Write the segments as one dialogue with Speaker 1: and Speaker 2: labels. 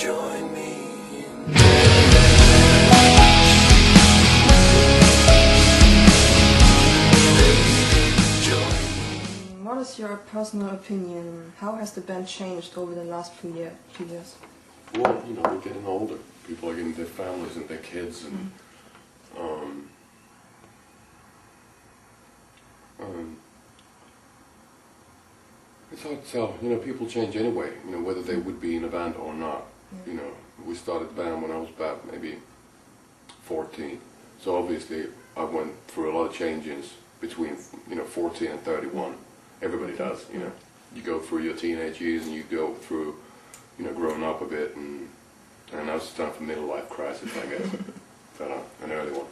Speaker 1: join me.
Speaker 2: What is your personal opinion? How has the band changed over the last few years?
Speaker 3: Well, you know, we're getting older. People are getting their families and their kids, and it's hard to tell. You know, people change anyway. You know, whether they would be in a band or not. You know, we started the band when I was about maybe 14. So obviously, I went through a lot of changes between 14 and 31. Everybody does. You know, you go through your teenage years and you go through, growing up a bit, and now it's time for middle life crisis, I guess. An early one.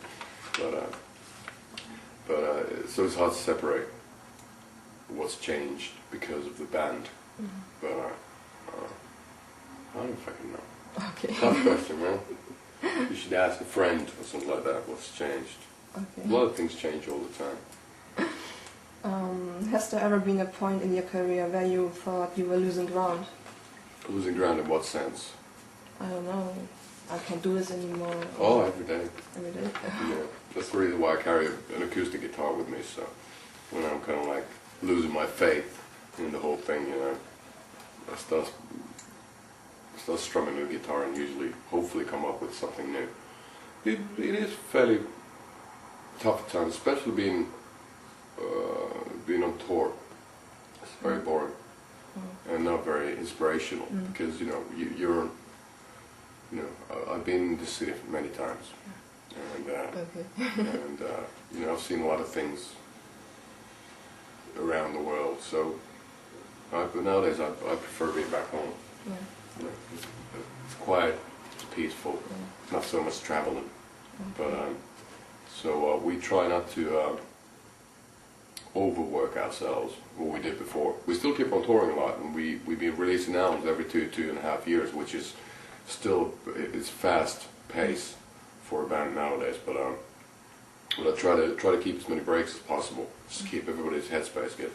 Speaker 3: But so it's hard to separate what's changed because of the band. But I don't fucking know.
Speaker 2: Okay.
Speaker 3: Tough question, man. You should ask a friend or something like that what's changed.
Speaker 2: Okay.
Speaker 3: A lot of things change all the time.
Speaker 2: Has there ever been a point in your career where you thought you were losing ground?
Speaker 3: Losing ground in what sense?
Speaker 2: I don't know. I can't do this anymore.
Speaker 3: Oh, every day.
Speaker 2: Every day?
Speaker 3: Yeah. That's the reason why I carry an acoustic guitar with me, so when I'm kind of like losing my faith in the whole thing, I start strumming the guitar and usually, hopefully come up with something new. It is fairly tough at times, especially being on tour. It's very boring and not very inspirational because you're I've been in this city many times, and I've seen a lot of things around the world. So, but nowadays I prefer being back home.
Speaker 2: Yeah.
Speaker 3: It's quiet, it's peaceful, not so much traveling. But so we try not to overwork ourselves. What we did before. We still keep on touring a lot, and we've been releasing albums every 2.5 years, which is still it's fast pace for a band nowadays. But I try to keep as many breaks as possible, just keep everybody's headspace good.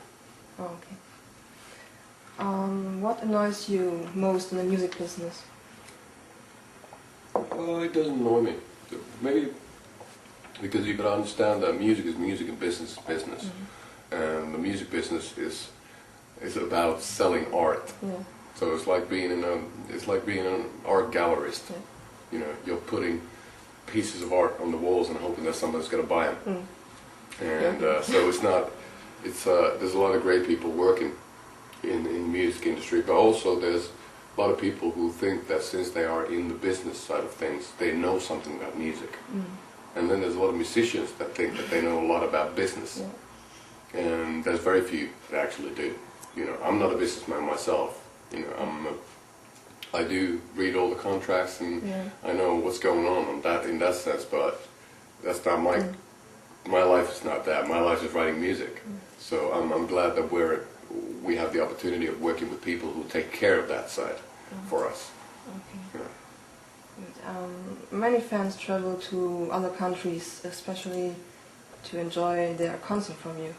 Speaker 2: Oh, okay. What annoys you most in the music business?
Speaker 3: It doesn't annoy me. Maybe because you gotta understand that music is music and business is business, and the music business is about selling art.
Speaker 2: Yeah.
Speaker 3: So it's like being an art gallerist.
Speaker 2: Yeah.
Speaker 3: You're putting pieces of art on the walls and hoping that somebody's gonna buy them. And so it's not. It's there's a lot of great people working in the music industry, but also there's a lot of people who think that since they are in the business side of things, they know something about music. And then there's a lot of musicians that think that they know a lot about business.
Speaker 2: Yeah.
Speaker 3: And there's very few that actually do. I'm not a businessman myself. I do read all the contracts and I know what's going on in that sense, but that's not my life is not that. My life is writing music. So I'm glad that we have the opportunity of working with people who take care of that side for us.
Speaker 2: Okay. Many fans travel to other countries, especially to enjoy their concert from you.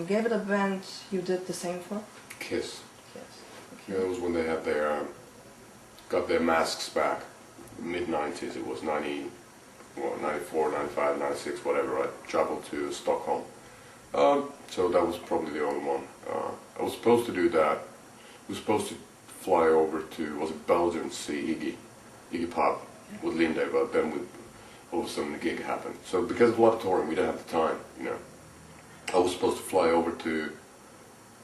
Speaker 2: Gave it a band you did the same for?
Speaker 3: Kiss.
Speaker 2: Yes. Okay.
Speaker 3: Yeah, it was when they had got their masks back, mid-90s. It was 94, 95, 96, whatever. I traveled to Stockholm. So that was probably the only one. I was supposed to do that. I was supposed to fly over to, was it Belgium, to see Iggy Pop with Linde, but then all of a sudden the gig happened. So because of a lot of touring, we didn't have the time, I was supposed to fly over to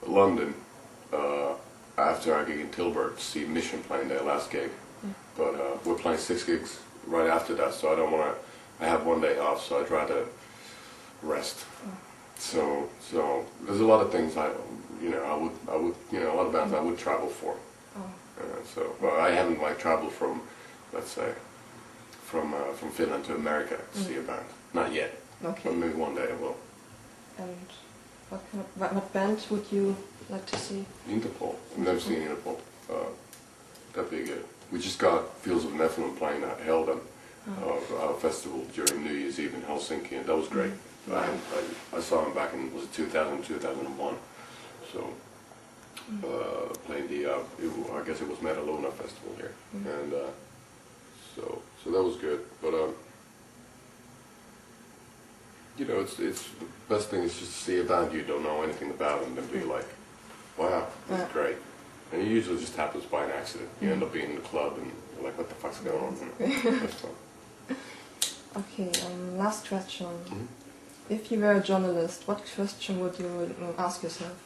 Speaker 3: London after our gig in Tilburg to see Mission playing their last gig. But we're playing 6 gigs right after that, so I don't want to, I have 1 day off, so I'd rather rest. So there's a lot of things I would, a lot of bands I would travel for. But I haven't traveled from, let's say, from Finland to America to see a band. Not yet.
Speaker 2: Okay.
Speaker 3: But maybe one day I will.
Speaker 2: And what band would you like to see?
Speaker 3: Interpol. I've never seen Interpol. That'd be good. We just got Fields of Nephilim playing at Helden, our festival during New Year's Eve in Helsinki, and that was great. I saw him back in, was it 2000, 2001. So playing the, I guess it was Metaluna Festival here, and so that was good. But you know, it's the best thing is just to see a band you don't know anything about and then be like, wow, this is great. And it usually just happens by an accident. You end up being in the club and you're like, what the fuck's going on? That's fun.
Speaker 2: Okay, last question. If you were a journalist, what question would you ask yourself?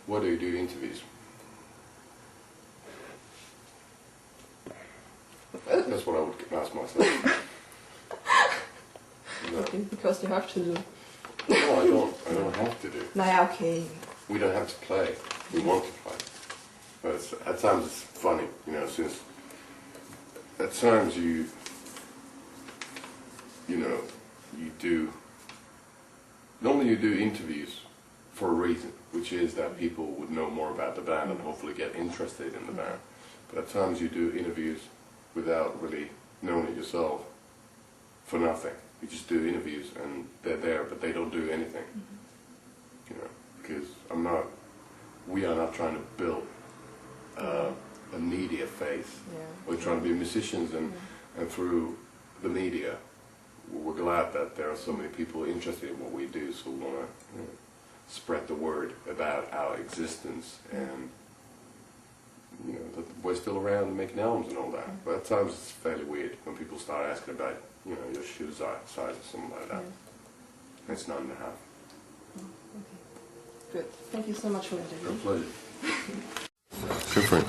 Speaker 3: Why do you do interviews? That's what I would ask myself. No.
Speaker 2: Okay, because you have to do.
Speaker 3: No, I don't have to do.
Speaker 2: Nah, yeah, okay.
Speaker 3: We don't have to play. We want to play. But at times it's funny, you know, since at times you know, normally you do interviews for a reason, which is that people would know more about the band and hopefully get interested in the band. But at times you do interviews without really knowing it yourself for nothing. You just do interviews and they're there, but they don't do anything. You know, because we are not trying to build a media face.
Speaker 2: Yeah.
Speaker 3: We're trying to be musicians, and through the media, we're glad that there are so many people interested in what we do, so we want to spread the word about our existence and, you know, that we're still around making albums and all that. But at times it's fairly weird when people start asking about, you know, your shoe size or something like that. It's 9.5.
Speaker 2: Okay. Good. Thank you so much for the interview.
Speaker 3: A pleasure. Good for it.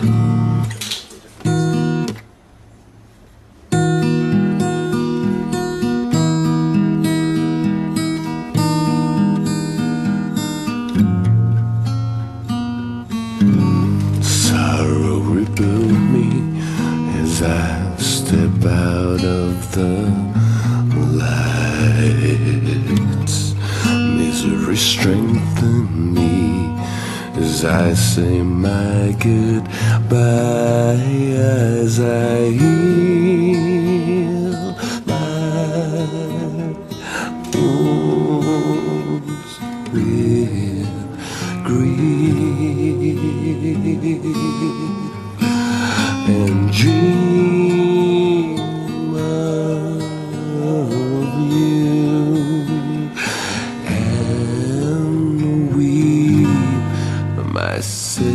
Speaker 1: Sorrow rebuild me as I step out of the lights. Misery strengthen me as I say my goodbye, as I heal my wounds with grief and dream of you and weep myself